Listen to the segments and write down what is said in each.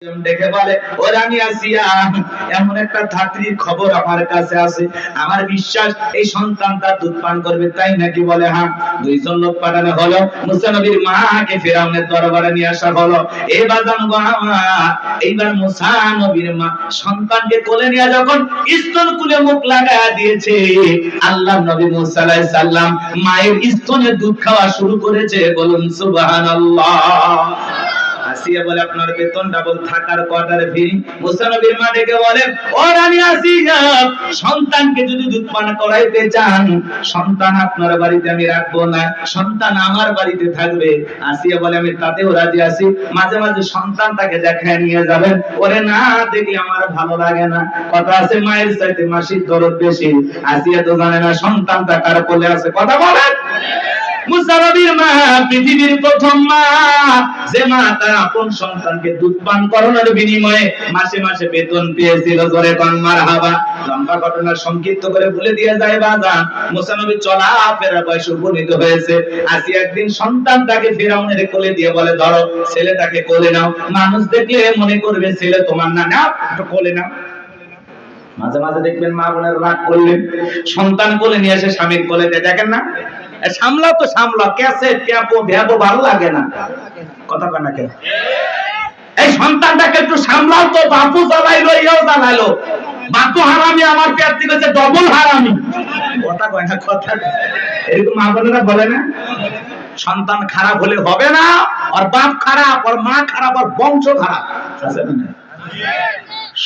দেখে বলে ও রানী আসিয়া, এমন একটা ধাত্রীর খবর আমার কাছে আছে, আমার বিশ্বাস এই সন্তানটা দুধ পান করবে, তাই নাকি? বলে হ্যাঁ। দুইজন লোক পাঠানো হলো, মুসা নবীর মাকে ফিরআউনের দরবারে নিয়ে আসা হলো। এই বাজান গো আমার, এইবার মুসা নবীর মা সন্তানকে কোলে নিয়ে যখন স্তন কুলে মুখ লাগায়া দিয়েছে, আল্লাহ নবী মুসা আলাইহিস সালাম মায়ের স্তনে দুধ খাওয়া শুরু করেছে। বলুন সুবহানাল্লাহ। আসিয়া বলে আপনার বেতন ডাবল, থাকার কোয়ার্টারে ফ্রি। মুসা নবীর মা ডেকে বলে ও রানী আসিয়া, সন্তানকে যদি দুধ পান করাইতে চান, সন্তান আপনার বাড়িতে আমি রাখবো না, সন্তান আমার বাড়িতে থাকবে। আসিয়া বলে আমি তাতেও রাজি আছি, মাঝে মাঝে সন্তানটাকে দেখায় নিয়ে যাবেন, ওরে না দেখলে আমার ভালো লাগে না। কথা আছে মায়ের চাইতে মাসির দরদ বেশি। আসিয়া তো জানে না সন্তানটা কার কোলে আছে। কথা বলেন। মুসা নবীর মা পৃথিবীর প্রথম মা, যে মা তার আপন সন্তানকে দুধ পান করানোর বিনিময়ে মাসে মাসে বেতন পেয়েছিল। জোরে কোন মারহাবা। লম্বা ঘটনা সংক্ষিপ্ত করে বলে দিয়ে যায় বাজান, মুসা নবী চলাফেরার বয়স উপনীত হয়েছে। আসি একদিন সন্তানটাকে ফিরআউনের কোলে দিয়ে বলে ধরো, ছেলেটাকে কোলে নাও, মানুষ দেখলে মনে করবে ছেলে তোমার না, নাও একটু কোলে নাও। মাঝে মাঝে দেখবেন মা বোনের রাগ করলেন, সন্তান কোলে নিয়ে এসে স্বামীর কোলে দিয়ে, দেখেন না সামলাও তো সামলাও, ক্যাসে ট্যাপো ভ্যাবো ভালো লাগে না। কথা কয় না কেন? এই সন্তানটাকে একটু সামলাও তো, বাপু জ্বালাইলো ইও জ্বালাইলো, বাপু হারামি আমার পেট থেকে হচ্ছে ডবল হারামি। কথা কয় না? কথা এরকম মা বোনেরা বলে না? সন্তান খারাপ হলে হবে না, আর বাপ খারাপ, আর মা খারাপ, আর বংশ খারাপ। আছে না?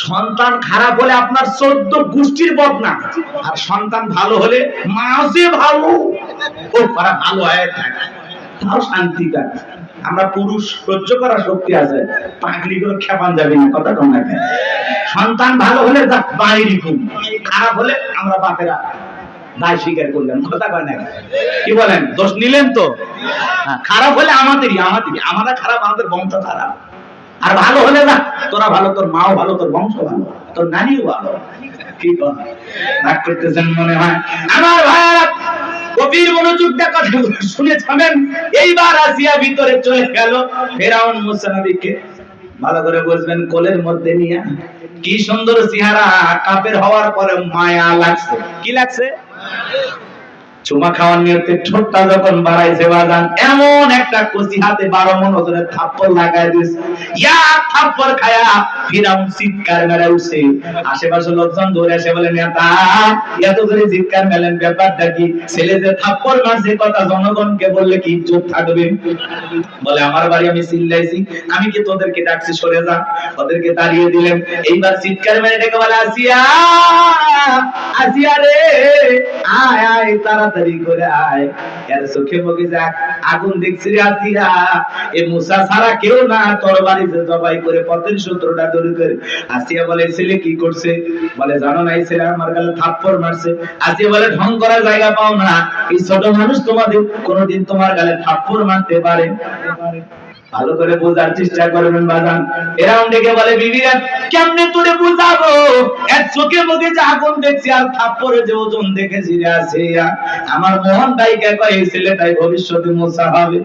সন্তান খারাপ হলে আপনার 14 গোষ্ঠীর বদনাম, আর সন্তান ভালো হলে মা যে ভালো, ও পারা ভালো হয় থাকে, তাও শান্তি থাকে। আমরা পুরুষ সহ্য করার শক্তি আছে, পাগলি করে খেপান যাবে না। কথা কম না? সন্তান ভালো হলে বাইরে ঘুম, খারাপ হলে আমরা বাপেরা দায় স্বীকার করলাম। কথা কয় না? কি বলেন? দোষ নিলেন তো? খারাপ হলে আমাদেরই, আমরা খারাপ, আমাদের বংশ খারাপ। আর ভালো হলে না, তোরা ভালো, তোর মাও ভালো, তোর বংশ ভালো, তোর নানিও ভালো। কি কথা রাগ করতেছেন মনে হয়? আমার ভাইরা গভীর মনোযোগ দিয়ে কথা শুনে থামেন। এইবার আসিয়া ভিতরে চলে গেল, ফিরআউন মুসা নবীকে ভালো করে বুঝবেন কোলের মধ্যে নিয়ে, কি সুন্দর চেহারা, কাফের হওয়ার পরে মায়া লাগছে। কি লাগছে? চুমা খাওয়ার নিয়তে ঠোঁটটা যখন বাড়াইছে বাজান, এমন একটা কচি হাতে 12 মণ ওজনের থাপ্পড় লাগায় দিয়েছে। ইয়া থাপ্পড় খায়া ফিরআউন চিৎকার মেরে উঠছে। আশেপাশে লোকজন দৌড়ে এসে বলে নেতা, এত করে চিৎকার মেলেন, ব্যাপারটা কি? ছেলে যে থাপ্পড় মারছে, কথা জনগণকে বললে কি ইজ্জত থাকবে? বলে আমার বাড়ি আমি চিল্লাইছি, আমি কি তোদেরকে ডাকছি? সরে যা। ওদেরকে তাড়িয়ে দিলেন। এইবার চিৎকার মেরে ডেকে বলে আসিয়া, আসিয়া রে, আয় আয়, তাড়াতাড়ি করে আয়। এর চোখে মুখে যা আগুন দেখছি রে আসিয়া, এ মুসা ছাড়া কেউ না, তোর বাড়িতে জবাই করে পথের সূত্রটা দূর করে। আসিয়া বলে ছেলে কি করছে? বলে জানো না, এই ছেলে আমার গালে থাপ্পড় মারছে। আসিয়া বলে ঢং করার জায়গা পাও না, এই ছোট মানুষ তোমাদের কোনোদিন তোমার গালে থাপ্পড় মারতে পারে? ভালো করে বোঝার চেষ্টা করবেন বাজান। এরাও ডেকে বলে বিবিরা, কেমনে তোরে বুঝাবো, এক চোখে মুখে যে আগুন দেখছি আর থাপ্পড়ে যে ওজন দেখেছি রে আসিয়া, আমার মন দাইকে কয় এই ছেলেটাই ভবিষ্যতে মুসা হবে।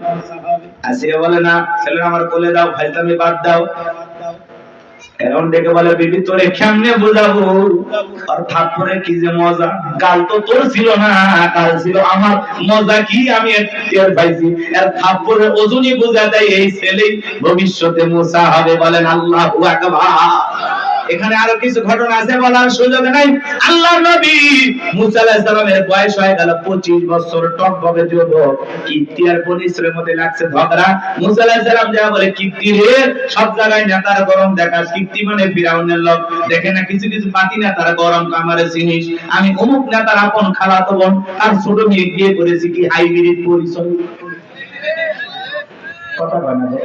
আসিয়া বলে না, ছেলে আমার কোলে দাও, ফাইজলামি বাদ দাও। এরকম ডেকে বলে বিবি তোরে কেমনে বুঝাবো, আর থাপ্পড়ে কি যে মজা, কাল তো তোর ছিল না, কাল ছিল আমার, মজা কি আমি টের পাইছি। আর থাপ্পড়ে ওজনই বোঝা দেয় এই ছেলেই ভবিষ্যতে মুসা হবে। বলেন আল্লাহু আকবার। এখানে আরো কিছু ঘটনা আছে, বলার সুযোগ নাই। আল্লাহর নবী মুসা আলাইহিস সালামের বয়স হয়ে গেল 25 বছর, টকবগে যুবক। কিপ্তি আর বনী ইসরায়েলের মধ্যে লাগছে ঝগড়া। মুসা আলাইহিস সালাম যা বলে, কিপ্তি রে, সব জায়গায় নেতার গরম দেখাস। কিপ্তি মানে ফিরআউনের লোক। দেখে না কিছু কিছু পাতি নেতার গরম কামারে চিনিস, আমি অমুক নেতার আপন খালাতো বোন আর ছোট মেয়ে বিয়ে করেছি, কি হাইব্রিড পরিচয়। কথা বানাবো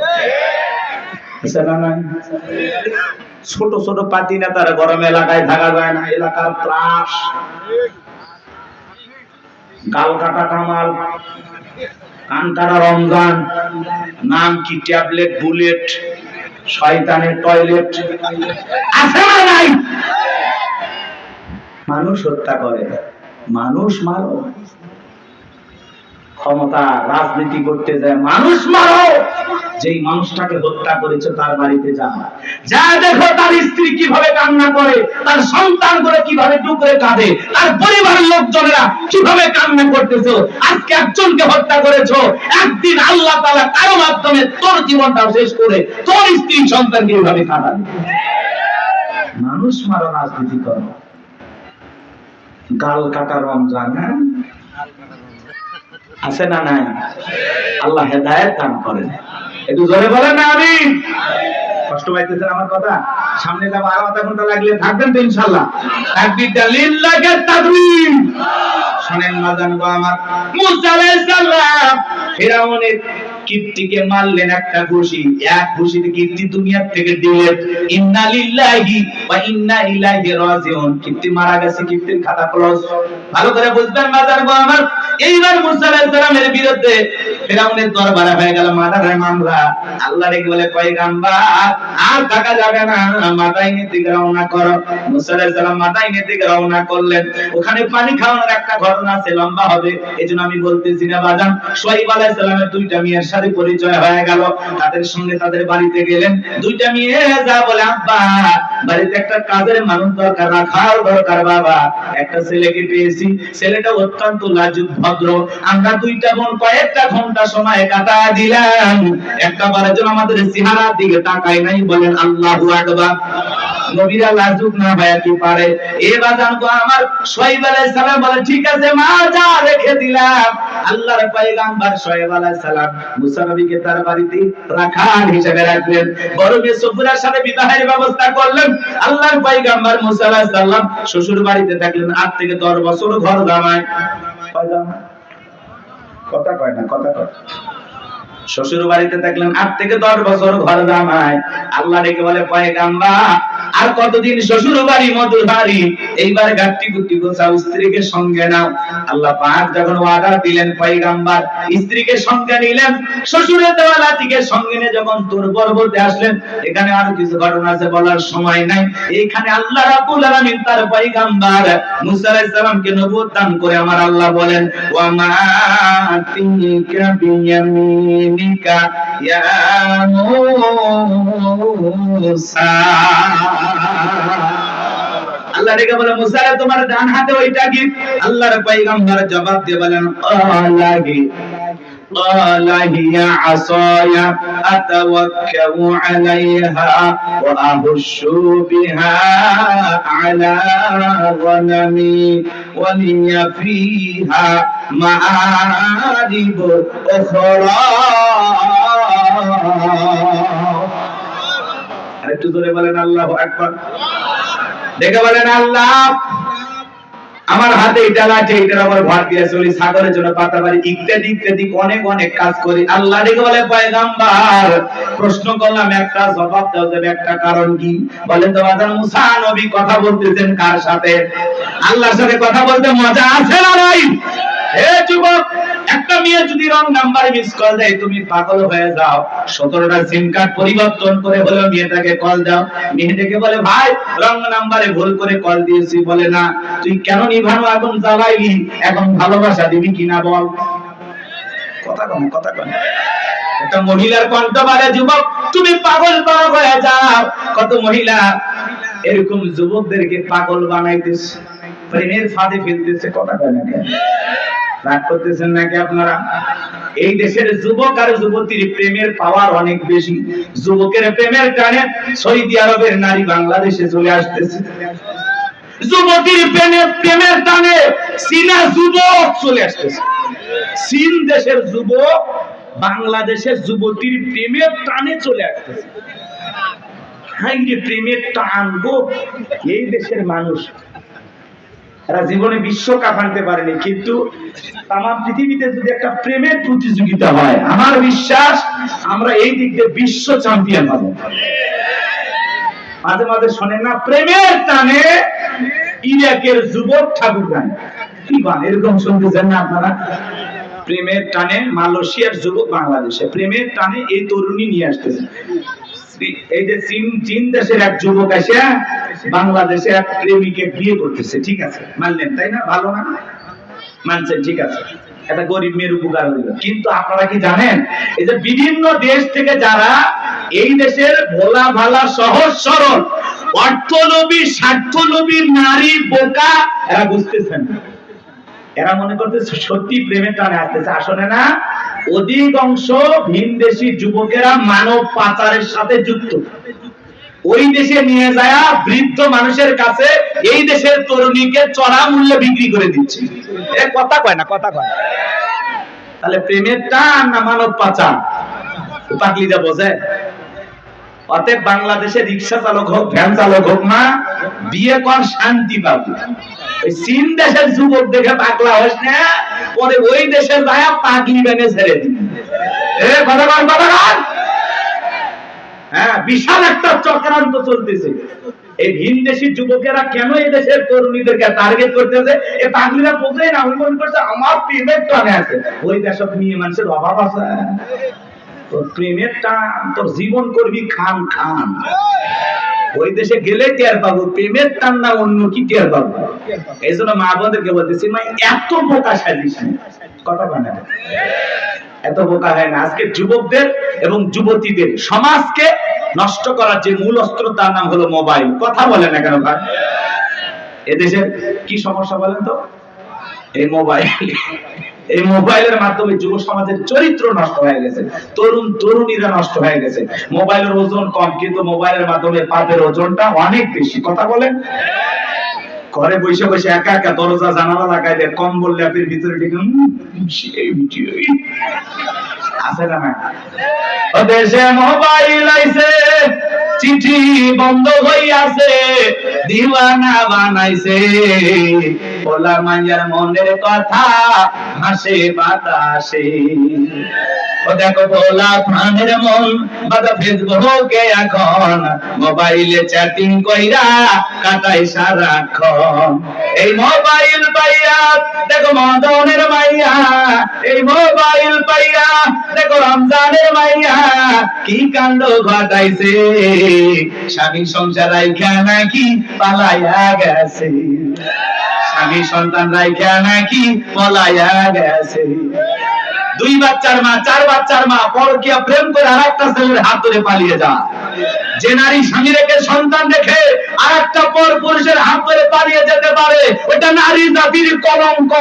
ছোট ছোট পাতি নেতার গরম এলাকায় থাকা যায় না, এলাকার ত্রাস। গাল কাটা কামাল, কান কাটা রমজান, নাম কি ট্যাবলেট, বুলেট, শয়তানের টয়লেট, আছে না নাই? মানুষ হত্যা করে, মানুষ মারো, ক্ষমতা রাজনীতি করতে যায়, মানুষ মারো। যেই মানুষটাকে হত্যা করেছে তার বাড়িতে যাও, যা দেখো তার স্ত্রী কিভাবে কান্না করে, তার সন্তান করে কিভাবে টুকরে কাঁদে, তার পরিবারের লোকজনেরা কিভাবে কান্না করতেছো। আজকে একজনকে হত্যা করেছো, একদিন আল্লাহ তাআলা কারো মাধ্যমে তোর জীবনটা শেষ করে তোর স্ত্রী সন্তানকে এইভাবে কাঁদাবে। মানুষ মারা রাজনীতি করো, গাল কাটা রমজান আছে না নাই? আল্লাহ হেদায়েত দান করেন। একটু জোরে বলেন না আমিন। কষ্ট পাইতেছেন আমার কথা? সামনে যাব আরো আধা ঘন্টা লাগলে থাকবেন তো ইনশাআল্লাহ। তাকবীরটা লিল্লাহি তাকবীর। শুনেন মাজান গো আমার, মুসা আলাইহিস সালাম ফিরাউনের কীর্তিকে মারলেন একটা ঘুষি, এক ঘুষিতে কীর্তি দুনিয়া থেকে দিলেন। ইন্না লিল্লাহি ওয়া ইন্না ইলাইহি রাজিউন। কীর্তি মারা গেছে, কীর্তির খাতা ক্লোজ। ভালো করে বুঝবেন মাজান গো আমার। এইবার মুসা আলাইহিস সালামের বিরুদ্ধে ফিরাউনের দরবারে হয়ে গেল মার্ডারের মামলা। আল্লাহ রেগে বলে পয়গম্বর আর থাকা যাবে না, মাদাইনের দিকে রওনা করো। মুসা আলাইহিস সালাম মাদাইনের দিকে রওনা করলেন। ওখানে পানি খাওয়ানোর একটা ঘটনা আছে, লম্বা হবে, এজন্য আমি বলতেছি না বাজান। শুআয়ব আলাইহিস সালামের দুইটা মেয়ের সাথে পরিচয় হয়ে গেল। তাদের সঙ্গে তাদের বাড়িতে গেলেন। দুইটা মেয়ে যা বলে, আব্বা বাড়িতে একটা কাজের মানুষ দরকার, রাখার দরকার বাবা। একটা ছেলেকে পেয়েছি, ছেলেটা অত্যন্ত লাজুক ভদ্র। আমরা দুইটা বোন কয়েকটা ঘন্টা সময় কাটা দিলাম, একটা বারের জন্য আমাদের চেহারার দিকে তাকায় নাই। বলেন আল্লাহু আকবার। নবীরা লাজুক না হয় কি পারে? এবার জানতো আমার শুআয়ব আলাইহিস সালাম বলে, ঠিক আছে মা যা রেখে দিলাম। আল্লাহর পয়গম্বর শুআয়ব আলাইহিস সালাম মুসা নবীকে তার বাড়িতে রাখাল হিসেবে রাখলেন। বড় মেয়ে সুফরার সাথে বিবাহের ব্যবস্থা করলেন। আল্লাহর পয়গম্বর মুসা আলাইহিস সালাম শ্বশুর বাড়িতে থাকলেন 8 থেকে 10 বছর ঘর জামাই। কথা কয় না, কথা কয়। শ্বশুর বাড়িতে থাকলেন 8 থেকে 10 বছর ঘর জামাই। আল্লাহ ডেকে বলে পয়গম্বর আর কতদিন শ্বশুর বাড়ি মধুর বাড়ি, এইবার গাট্টি গুটি গোছাও, স্ত্রীকে সঙ্গে নাও। আল্লাহ পাক যখন ওয়াদা দিলেন পয়গম্বর স্ত্রীকে সঙ্গে নিলেন, শ্বশুরের দেওয়া লাঠিকে সঙ্গে নিয়ে যখন তোর পর্বতে আসলেন। এখানে আরো কিছু ঘটনা আছে, বলার সময় নাই। এইখানে আল্লাহ রাব্বুল আলামিন তার পয়গম্বর মুসা আলাইহিস সালামকে নবুয়ত দান করে আমার আল্লাহ বলেন, ওয়া মা তিলকা বিয়ামিনিকা ইয়া মুসা। আল্লাহ রেগে বলে, মুসা তোমার ডান হাতে ওইটা কি? আল্লাহর পয়গম্বর জবাব দিয়ে বলেন, আল্লাহি قال هي عصاي أتوكأ عليها وأهش بها على غنمي ولي فيها مآرب أخرى। আরেকটু জোরে বলেন আল্লাহু আকবার। দেখে বলেন, আল্লাহ আমার হাতে এটা লাঠি, এটার আমার ভার দিয়ে চলি, ছাগলের জন্য পাতা বাড়ি, ইত্যাদি ইত্যাদি অনেক অনেক কাজ করি। আল্লাহ ডেকে বলে পয়গম্বর প্রশ্ন করলাম একটা, জবাব দাও যাবে একটা, কারণ কি? বলেন তো বাজান মুসা নবী কথা বলতেছেন কার সাথে? আল্লাহর সাথে কথা বলতে মজা আছে না নাই? হে যুবক, একটা মেয়ে যদি রং নাম্বার মিস কল দেয় তুমি পাগল হয়ে যাও। 17টা সিম কার্ড পরিবর্তন করে হলো মেয়েটাকে কল দাও। মেয়েটাকে বলে, ভাই রং নাম্বারে ভুল করে কল দিয়েছি। বলে, না তুই কেন নিভানো আগুন জ্বালাইলি, এখন ভালোবাসা দিবি কিনা বল। কথা কম, কথা কম। একটা মহিলার কণ্ঠ বলে, যুবক তুমি পাগল পাগল হয়ে যাও। কত মহিলা এরকম যুবকদেরকে পাগল বানাইতেছে, প্রেমের ফাঁদে ফেলতেছে। কথা কয় না কেন? রাগ করতেছেন নাকি আপনারা? এই দেশের যুবক আর যুবতীর প্রেমের পাওয়ার অনেক বেশি। যুবকের প্রেমের টানে সৌদি আরবের নারী বাংলাদেশে চলে আসতেছে। যুবতীর প্রেমের টানে চীনা যুবক চলে আসতেছে। চীন দেশের যুবক বাংলাদেশের যুবতীর প্রেমের টানে চলে আসতেছে। হাই রে প্রেমের টান গো! এই দেশের মানুষ এরা জীবনে বিশ্বকাপ আনতে পারেনি, কিন্তু তামাম পৃথিবীতে যদি একটা প্রেমের প্রতিযোগিতা হয়, আমার বিশ্বাস আমরা এই দিক দিয়ে বিশ্ব চ্যাম্পিয়ন হব। মাঝে মাঝে শোনেন না, প্রেমের টানে ইরাকের যুবক ঠাকুর গান, কি গান এরকম শুনতেছেন না আপনারা? প্রেমের টানে মালয়েশিয়ার যুবক বাংলাদেশে, প্রেমের টানে এই তরুণী নিয়ে আসতেছে। এই যে চীন দেশের এক যুবক এসে বাংলাদেশে এক প্রেমিকে বিয়ে করতেছে। ঠিক আছে, মানলেন তাই না? ভালো না? মানছেন, ঠিক আছে। একটা গরিব মেয়ের উপকার হইল। কিন্তু আপনারা কি জানেন এই যে বিভিন্ন দেশ থেকে যারা এই দেশের ভোলা ভালা সহজ সরল অর্থলোভী স্বার্থলোভী নারী বোকা, এরা বুঝতেছেন, এরা মনে করতেছে সত্যি প্রেমের টানে আসতেছে। আসলে না, অধিকাংশ ভিনদেশী যুবকেরা মানব পাচারের সাথে যুক্ত। ওই দেশে নিয়ে যায় বৃদ্ধ মানুষের কাছে এই দেশের তরুণীকে চড়া মূল্যে বিক্রি করে দিচ্ছে। কথা কয় না, কথা কয়। তাহলে প্রেমের টান না মানব পাচার? পাগলিরা বোঝে। অতএব বাংলাদেশে রিক্সা চালক হোক, ভ্যান চালক হোক, মা বিয়ে কর, শান্তি পাবি। ওই চীন দেশের যুবক দেখে পাগলা হস না, পরে ওই দেশে যায় পাগলি বেনে ছেড়ে দিবি। কথা কর, কথা কর। হ্যাঁ, বিশাল একটা চক্রান্ত চলতেছে। এই ভিনদেশী যুবকেরা কেন এই দেশের তরুণীদেরকে টার্গেট করতেছে? এই পাগলিরা বোঝে না, ওই মনে করছে আমার প্রেমের টানে আছে। ওই দেশে মেয়ে মানুষের অভাব আছে, তোর প্রেমের টান, তোর জীবন করবি খান খান। ওই দেশে গেলে টের পাবো প্রেমের টান না অন্য কি টের পাবো। এই জন্য মা বোনদেরকে বলতেছি, মা এত বোকা সাজিস না। কথা বলে না, এত বোকা হয় না। আজকে যুবকদের এবং যুবতীদের সমাজকে নষ্ট করার যে মূল অস্ত্র তার নাম হলো মোবাইল। কথা বলে না কেন ভাই? এদেশের কি সমস্যা বলেন তো? এই মোবাইল। এই মোবাইলের মাধ্যমে যুব সমাজের চরিত্র নষ্ট হয়ে গেছে, তরুণ তরুণীরা নষ্ট হয়ে গেছে। মোবাইলের ওজন কম, কিন্তু মোবাইলের মাধ্যমে পাপের ওজনটা অনেক বেশি। কথা বলেন। ঘরে বসে বসে একা একা দরজা জানালা লাগাই দেয়, কম্বল ল্যাপের ভিতরে ঢুকে আছে না? দেশে মোবাইল আইছে, চিঠি বন্ধ হইয়াছে, দিওয়ানা বানাইছে, ওলা মাইয়ার মনের কথা হাসে বাতাসে। ও দেখো ভোলা প্রাণের মন বাদা ফেসবুকে এখন মোবাইলে চ্যাটিং কইরা কাটাই সারাক্ষণ। এই মোবাইল পাইয়া দেখো মদনের মাইয়া, এই মোবাইল পাইয়া দেখো রমজানের মাইয়া কি কাণ্ড ঘটাইছে, স্বামী সংসার রাইখা নাকি পালাইয়া গেছে, স্বামী সন্তান রাইখা নাকি পলাইয়া গেছে। দুই বাচ্চার মা, চার বাচ্চার মা পরকীয়া প্রেম করে আরেকটা ছেলের হাত ধরে পালিয়ে যায়। যে নারী স্বামী রেখে সন্তান রেখে আরেকটা পর পুরুষের হাত ধরে পালিয়ে যেতে পারে, ওটা নারী জাতির কলঙ্ক,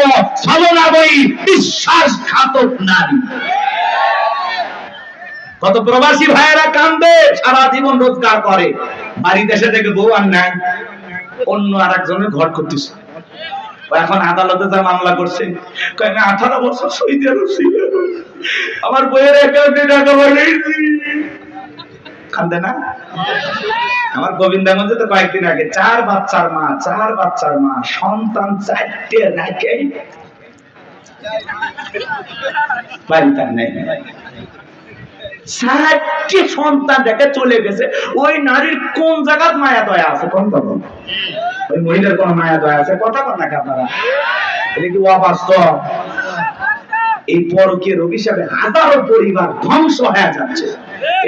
ছলনাময়ী, বিশ্বাসঘাতক নারী। কত প্রবাসী ভাইয়েরা কান্দে, সারা জীবন রোজগার করে, বাড়িতে এসে দেখে বউ আর নাই, অন্য আরেকজনের ঘর করতেছে। এখন আদালতে যা মামলা করছে, 18 বছর সৌদি আরব ছিল, আমার বইয়ের অ্যাকাউন্টে টাকা পাঠিয়েছি। কান্দে না? আমার গোবিন্দগঞ্জে তো কয়েকদিন আগে 4 বাচ্চার মা, 4 বাচ্চার মা, সন্তান 4টে নাকি বাড়িতে নেই, 4টে সন্তান রেখে চলে গেছে। ওই নারীর কোন জায়গায় মায়া দয়া আছে? কোন তখন ওই মহিলার কোন মায়া দয়া আছে? কথা বল না আপনারা, এটা কি অবাস্তব? এই পরকীয় রোগ হিসাবে হাজারো পরিবার ধ্বংস হয়ে যাচ্ছে।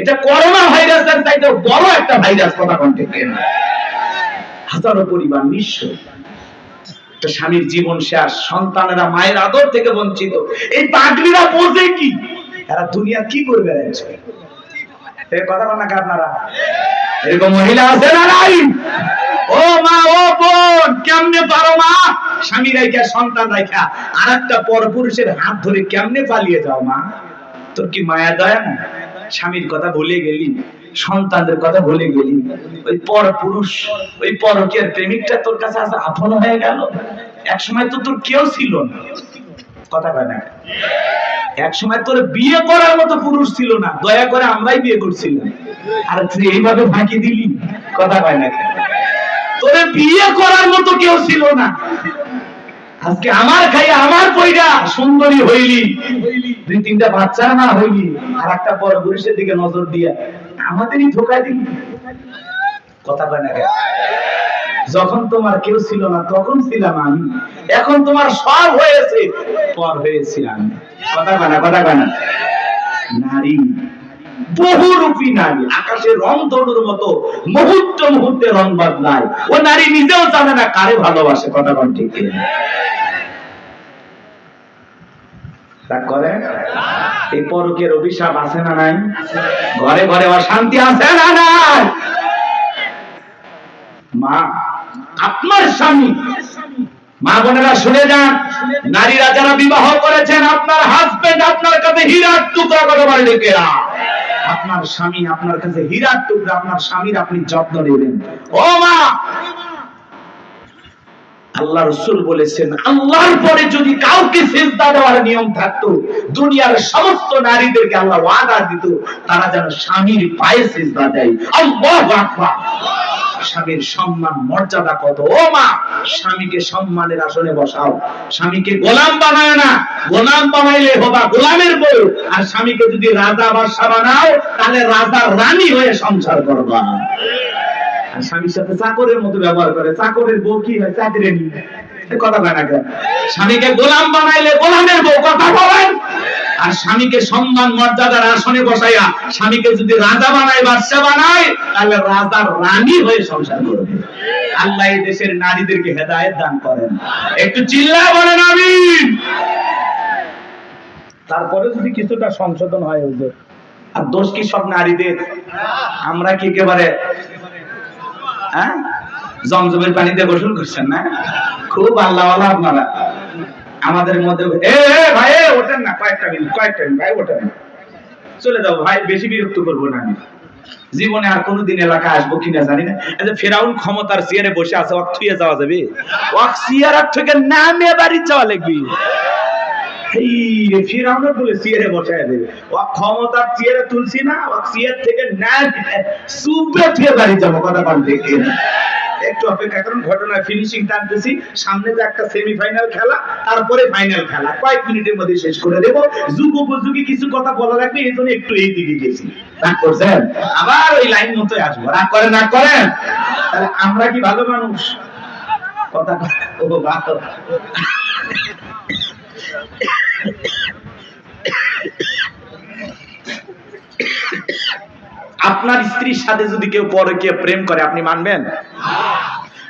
এটা করোনা ভাইরাসের চাইতে বড় একটা ভাইরাস। কথা কোন ঠিক না? হাজারো পরিবার নিঃস্ব, তো স্বামীর জীবন শেষ, সন্তানেরা মায়ের আদর থেকে বঞ্চিত। এই পাগলিরা বোঝে কি এরা দুনিয়া কি করবে? কথা বল না আপনারা, এরকম মহিলা আছে না নাই? ও মা, ও বোন, কেমনে পারো মা স্বামী রাইখা সন্তান রাইখা আরেকটা পরপুরুষের হাত ধরে কেমনে পালিয়ে যাও? মা, তোর কি মায়া দয়া না? স্বামীর কথা ভুলে গেলি, সন্তানদের কথা ভুলে গেলি, ওই পরপুরুষ, ওই পরকীয়ার প্রেমিকটা তোর কাছে আজ আপন হয়ে গেল। এক সময় তো তোর কেউ ছিল না। কথা কয় না? এক সময় তোর বিয়ে করার মতো পুরুষ ছিল না, দয়া করে আমরাই বিয়ে করছিলাম, আর তুই এইভাবে ফাঁকি দিলি। কথা কয় না? তোরে বিয়ে করার মতো কেউ ছিল না, আজকে আমার খাই আমার পয়টা সুন্দরী হইলি, 2-3টা বাচ্চা না হইলি, আর একটা পর পুরুষের দিকে নজর দিয়া আমাদেরই ধোকা দিলি। কথা কয় না? যখন তোমার কেউ ছিল না তখন ছিলাম আমি, এখন তোমার সব হয়েছে, পর হয়েছি আমি। কথা কয় না? কথা কয় না? নারী বহুরূপী নারী, আকাশের রং ধনুর মতো মুহূর্তে মুহূর্তে রং বদলায়। ও নারী নিজেও জানে না কারে ভালোবাসে। কথা বল ঠিক? রাগ করে? এই পরকের অভিশাপ আছে না নাই? ঘরে ঘরে অশান্তি আছে না নাই? মা, আপনার স্বামী, মা বোনেরা শুনে যান, নারীরা যারা বিবাহ করেছেন, আপনার হাজবেন্ড আপনার কাছে হীরার টুকরা কথা বলে কেরা? আপনার স্বামী আপনার কাছে হীরার টুকরা, আপনার স্বামীর আপনি যত্ন নেবেন। ও মা, আল্লাহ রাসূল বলেছেন, আল্লাহর পরে যদি কাউকে সিজদা দেওয়ার নিয়ম থাকতো, দুনিয়ার সমস্ত নারীদেরকে আল্লাহ ওয়াদা দিত তারা যেন স্বামীর পায়ে সিজদা দেয়। আল্লাহু আকবার। স্বামীর সম্মান মর্যাদা কত! ও মা, স্বামীকে সম্মানের আসনে বসাও। স্বামীকে গোলাম বানায় না, গোলাম বানাইলে হবা গোলামের বউ। আর স্বামীকে যদি রাজা বাদশা বানাও, তাহলে রাজার রানী হয়ে সংসার করবা। আর স্বামীর সাথে চাকরের মতো ব্যবহার করে, চাকরের বউ কি হয়? চাকরেরই। কথা বলে না কেন? স্বামীকে গোলাম বানাইলে গোলামের বউ। কথা বলেন। আর স্বামীকে সম্মান মর্যাদার আসনে বসাইয়া স্বামীকে যদি রাজা বানায়, বাদশা বানায়, তাহলে রাজার রানী হয়ে সংসার করবে। আল্লাহ এই দেশের নারীদেরকে হেদায়েত দান করেন। একটু চিল্লায় বলেন আমিন। তারপরে যদি কিছুটা সংশোধন হয়, হুজুর, আর দোষ কি সব নারীদের? আমরা কি একেবারে জমজমের পানিতে গোসল করছেন না? খুব আল্লাহওয়ালা আপনারা। আমাদের মধ্যে ভাই ওঠেন না, কয়েকটা মিনিট ভাই ওঠেন, চলে যাও ভাই, বেশি বিরক্ত করবো না। আমি জীবনে আর কোনোদিন এলাকা আসবো কিনা জানি না। ফেরাউন ক্ষমতার চেয়ারে বসে আছে, ওয়াক থুয়ে যাওয়া যাবে? ওয়াক চেয়ার থেকে নামে বাড়ি যাওয়া লাগবে। ফিরাউনের বলে চেয়ারে বসায় দেবে। ওয়াক ক্ষমতার চেয়ারে তুলছি না, ওয়াক চেয়ার থেকে নামে সুপে থুয়ে বাড়ি যাবো। কথা বলতে একটু অপেক্ষা করুন, ঘটনা ফিনিশিং টানতেছি। সামনে যে একটা সেমিফাইনাল খেলা, তারপরে ফাইনাল খেলা, কয়েক মিনিটের মধ্যে শেষ করে দেব। যুগ উপযোগী কিছু কথা বলা লাগবে, এই জন্য একটু এই দিকে গেছি। রাগ করছেন? আবার ওই লাইন মতোই আসবো। রাগ করেন? রাগ করেন? তাহলে আমরা কি ভালো মানুষ? কথা ও ভালো। আপনার স্ত্রীর সাথে যদি কেউ পরকীয়া প্রেম করে, আপনি মানবেন?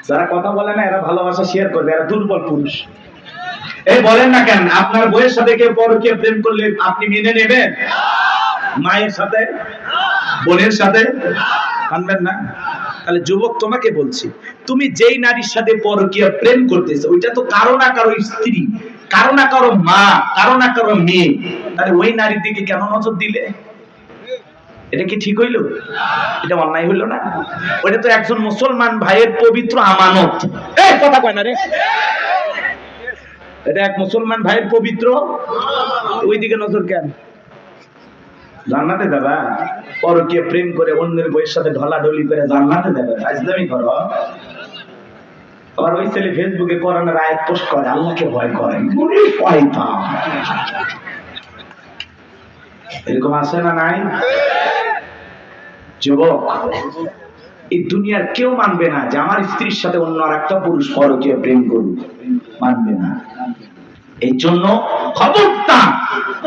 যারা কথা বলে না, এরা ভালোবাসা শেয়ার করবে, এরা দুর্বল পুরুষ। এই বলেন না কেন, আপনার বউয়ের সাথে কেউ পরকীয়া প্রেম করলে আপনি মেনে নেবেন? মায়ের সাথে, বোনের সাথে মানবেন না? তাহলে যুবক, তোমাকে বলছি, তুমি যেই নারীর সাথে পরকীয়া প্রেম করতেছো, ওইটা তো কারো না কারো স্ত্রী, কারো না কারো মা, কারো না কারো মেয়ে। তাহলে ওই নারীর দিকে কেন নজর দিলে? এটা কি ঠিক হইল? এটা অন্যায় হইল না? ওটা তো একজন মুসলমান ভাইয়ের পবিত্র আমানত। এই কথা কয় না রে, এটা এক মুসলমান ভাইয়ের পবিত্র, ওই দিকে নজর কেন? জান্নাতে যাবা? পরকীয়া প্রেম করে অন্যের বউয়ের সাথে ঢলাঢলি করে জান্নাতে যাবে? ফাজলামি করো। আর ওই ছেলে ফেসবুকে কোরআনের আয়াত পোস্ট করে, আল্লাহকে ভয় করে। এরকম আছে না নাই? যুবক, এই দুনিয়ার কেউ মানবে না যে আমার স্ত্রীর সাথে অন্য আর একটা পুরুষ পরকীয়া প্রেম করুক, মানবে না। এই জন্য খবরদার,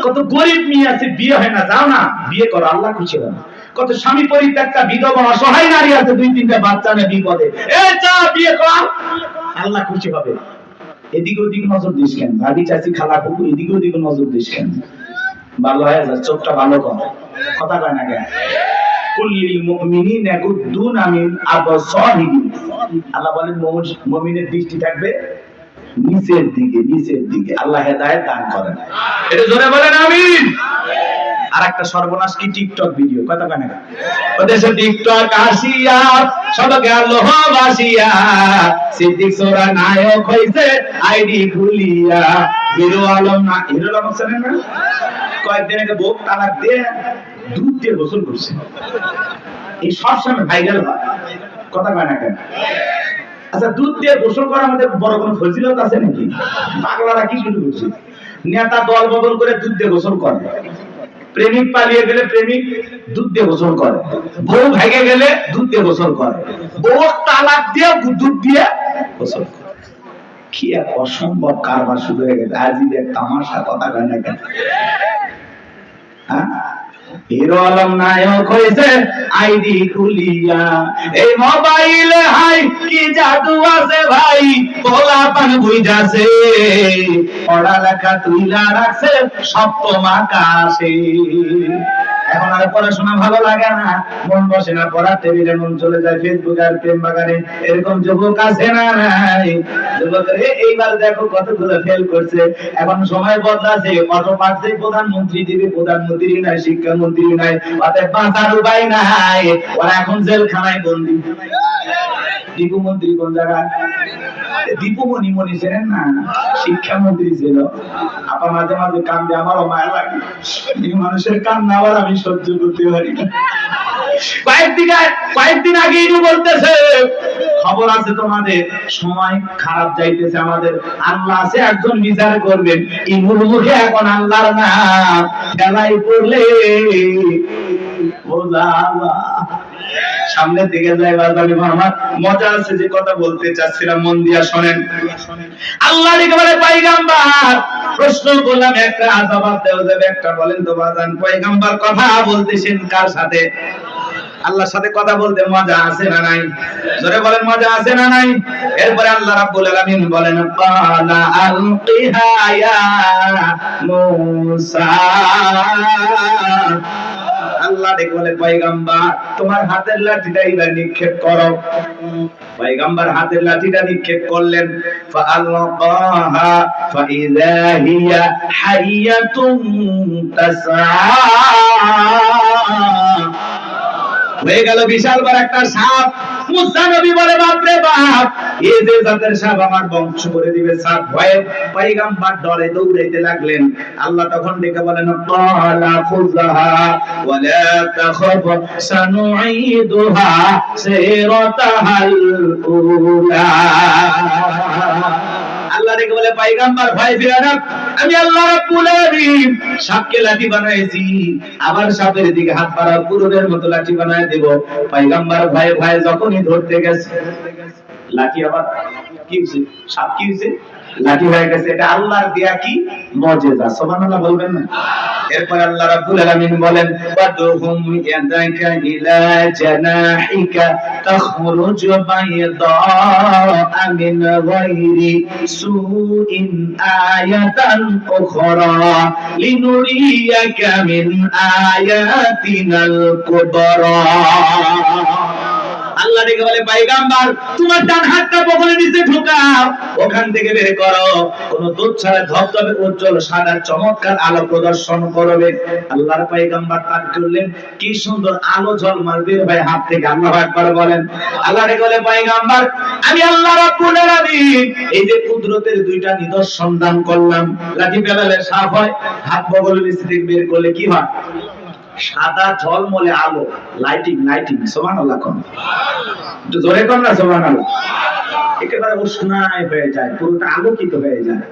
কত গরিব মেয়ে আছে, বিয়ে হয় না, যাও না বিয়ে করো, আল্লাহ খুশি হবে। কত স্বামী পরিত্যক্তা বিধবা অসহায় নারী আছে, 2-3টা বাচ্চা নেই, বিপদে, যা বিয়ে কর, আল্লাহ খুশি হবে। এদিকে ওদিকে নজর দিস কেন? ভাবি চাচি খালা কুকু এদিকে ওদিকে নজর দিস কেন? ভালো হয়ে যায়, চোখটা ভালো কর। কথা কয় না কেন? কুল্লিল মুমিনিনা ইয়াগুদ্দুনা মিন আবসারিহিম। আল্লাহ বলেন মুমিনের দৃষ্টি থাকবে নিচের দিকে, নিচের দিকে। আল্লাহ হেদায়েত দান করেন। এটা জোরে বলেন আমিন। আর একটা সর্বনাশ কি, টিকটক ভিডিও। কথা কয় না কেন? ওদেশে টিকটক আসিয়া সব গেল বাসিয়া, সিদ্দিক সোরা নায়ক হইছে আইডি খুলিয়া। হিরো আলম না, হিরো আলম জানেন না? কয়েকদিন আগে বউ তালাক দিয়ে দুধ দিয়ে গোসল করছে। এই সব সময় ভাইরাল হয়। কথা কয় না কেন? আচ্ছা, দুধ দিয়ে গোসল করা আমাদের বড় কোনো ফজিলত আছে নাকি? পাগলারা কি শুরু করছে? নেতা দল বদল করে দুধ দিয়ে গোসল করে। প্রেমিক পালিয়ে গেলে প্রেমিক দুধ দিয়ে গোসল করে। বউ ভেঙে গেলে দুধ দিয়ে গোসল করে। বউ তালাক দিয়ে দুধ দিয়ে গোসল করে। কি এক অসম্ভব কারবার শুরু হয়ে গেছে। আজই এক তামাশা। কথা কয় না কেন? হিরো আলম নায়ক হয়েছে আইডি খুলিয়া, এই মোবাইলে হাই কি জাদু আছে ভাই, পোলা পান বুঝাছে, পড়ালেখা তুইলা রাখছে সপ্তম আকাশে। এখন আর পড়াশোনা ভালো লাগে না, মন বসে না, পড়ার টেবিলে মন চলে যায় ফেসবুক আর প্রেম বাগানে। এরকম যুবক আছে না নাই? যুবকরে এইবার দেখো কতগুলো ফেল করছে। এখন সময় বদলাছে, অটো পাচ্ছে প্রধানমন্ত্রী দিবে, প্রধানমন্ত্রী নাই, শিক্ষামন্ত্রী নাই, অতএব বাঁচার উপায় নাই, ওরা এখন জেলখানায় বন্দী। দীপু মন্ত্রী কোন জায়গায়? দীপু মনি ছিলেন না, শিক্ষামন্ত্রী ছিল। আপা মাঝে মাঝে কান্দে, আমারও মায়া লাগে, এই মানুষের কান্না আবার আমি সহ্য করতে পারি না। কয়েকদিন আগে বলতেছে, খবর আছে তোমাদের, সময় খারাপ যাইতেছে আমাদের, আল্লাহ আছে একজন বিচার করবেন, ইনুর মুখে এখন আল্লাহর নাম খেলাই পড়লে সামনের দিকে যাইবার জানি আমার মজা আছে, যে কথা বলতে চাচ্ছিলাম মন দিয়া শোনেন। আল্লাহ একেবারে পয়গম্বর প্রশ্ন করলাম, একটা জবাব দেওয়া যাবে, একটা বলেন তো বাজান, পয়গম্বর কথা বলতেছেন কার সাথে? আল্লাহর সাথে কথা বলতে মজা আছে না নাই? জোরে বলেন মজা আছে না নাই? এরপরে আল্লাহ রাব্বুল আলামিন বলেন, ক্বালা আলকিহা ইয়া মূসা। আল্লাহ ডেকে বলে, পয়গম্বর তোমার হাতের লাঠিটা এবার নিক্ষেপ করো। পয়গম্বর হাতের লাঠিটা নিক্ষেপ করলেন, ফাআলকাহা ফাইযা হিয়া হাইয়াতুন তাসআ। হয়ে গেল বিশাল বড় একটা সাপ। মুসা নবী বলে, বাপ রে বাপ, এই যে জাতের সাপ আমার বংশ করে দিবে, সাপ ভয়ে পয়গম্বর ডরে দৌড়াইতে লাগলেন। আল্লাহ তখন ডেকে বলেন, ক্বালা খুযহা ওয়ালা তাখাফ সানুঈদুহা সিরাতাহাল উলা। আল্লাহ ডেকে বলে, পয়গম্বর ভয় পেও না, আমি আল্লাহ রাব্বুল আলামিন সাপকে লাঠি বানাইছি, আবার সাপের দিকে হাত বাড়াও, পুরুষের মতো লাঠি বানায় দেব। পয়গম্বর ভয়ে ভয়ে যখনই ধরতে গেছে, লাঠি আবার কি হইছে? সাপ কি হইছে? লাঠি হয়ে গেছে। এটা আল্লাহর দেয়া কি মুজিজা, সুবহানাল্লাহ বলবেন না? এরপর আল্লাহ রাব্বুল আলামিন বলেন, ওয়াদহুম ইয়াদাকা ইলা জানাহিকা তাখরুজ বাইদা মিন গায়রি সুইন আয়াতান উখরা লিনুরিয়াকা মিন আয়াতিনাল কুবরা। আল্লাহ ডেকে বলে, পয়গম্বর তোমার ডান হাতটা বগলের নিচে ঢোকাও, ওখান থেকে বের করো, কোন দুধ ছাড়া ধবধবে উজ্জ্বল সাদা চমৎকার আলো প্রদর্শন করবে। আল্লাহর পয়গম্বর তাক করলেন, কি সুন্দর আলো ঝলমল বের হয় হাত থেকে। আল্লাহু আকবার বলেন। আল্লাহ ডেকে বলে, পয়গম্বর আমি আল্লাহ রাব্বুল আলামিন এই যে কুদরতের দুইটা নিদর্শন দান করলাম, লাঠি ফেলালে সাপ হয়, হাত বগলের নিচে থেকে বের করলে কি হয়? সাদা ঝলমলে আলো, লাইটিং। সুবহানাল্লাহ কোন একটু জোরে কোন না সুবহানাল্লাহ। একেবারে উষ্ণায় হয়ে যায়, পুরোটা আলোকিত হয়ে যায়।